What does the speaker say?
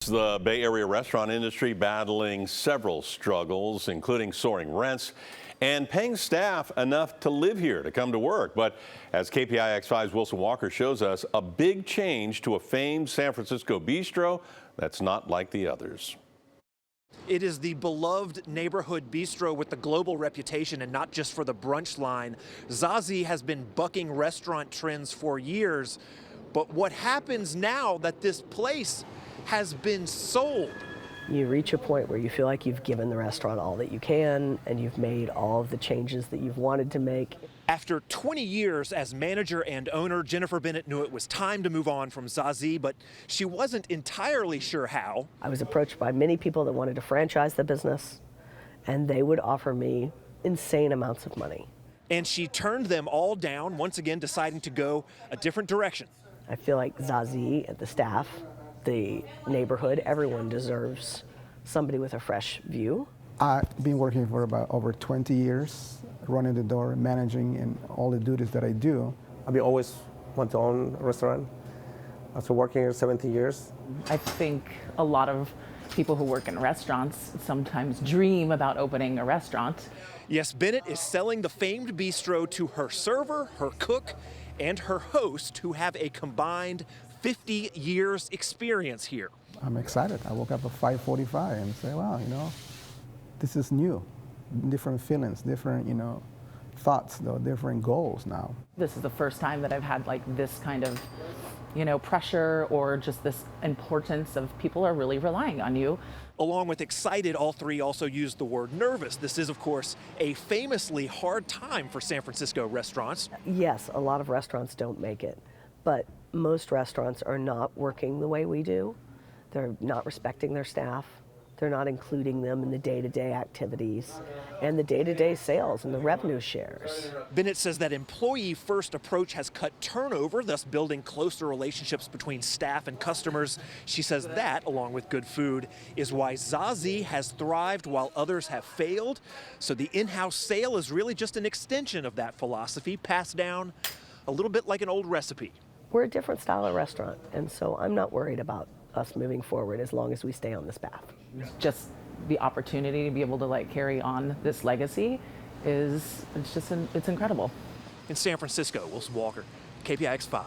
The Bay Area restaurant industry battling several struggles, including soaring rents and paying staff enough to live here, to come to work. But as KPIX5's Wilson Walker shows us, a big change to a famed San Francisco bistro that's not like the others. It is the beloved neighborhood bistro with the global reputation, and not just for the brunch line. Zazie has been bucking restaurant trends for years. But what happens now that this place has been sold? You reach a point where you feel like you've given the restaurant all that you can, and you've made all of the changes that you've wanted to make. After 20 years as manager and owner, Jennifer Bennett knew it was time to move on from Zazie, but she wasn't entirely sure how. I was approached by many people that wanted to franchise the business, and they would offer me insane amounts of money. And she turned them all down, once again deciding to go a different direction. I feel like Zazie and the staff, the neighborhood, everyone deserves somebody with a fresh view. I've been working for about over 20 years, running the door, managing, and all the duties that I do. I've always wanted to own a restaurant. After working here 17 years. I think a lot of people who work in restaurants sometimes dream about opening a restaurant. Yes, Bennett is selling the famed bistro to her server, her cook, and her host, who have a combined 50 years experience here. I'm excited. I woke up at 5:45 and say, wow, this is new. Different feelings, different, thoughts, though, different goals now. This is the first time that I've had like this kind of, pressure or just this importance of people are really relying on you. Along with excited, all three also used the word nervous. This is, of course, a famously hard time for San Francisco restaurants. Yes, a lot of restaurants don't make it, but most restaurants are not working the way we do. They're not respecting their staff. They're not including them in the day-to-day activities and the day-to-day sales and the revenue shares. Bennett says that employee-first approach has cut turnover, thus building closer relationships between staff and customers. She says that, along with good food, is why Zazie has thrived while others have failed. So the in-house sale is really just an extension of that philosophy, passed down a little bit like an old recipe. We're a different style of restaurant, and so I'm not worried about us moving forward as long as we stay on this path. Just the opportunity to be able to carry on this legacy it's incredible. In San Francisco, Wilson Walker, KPIX5.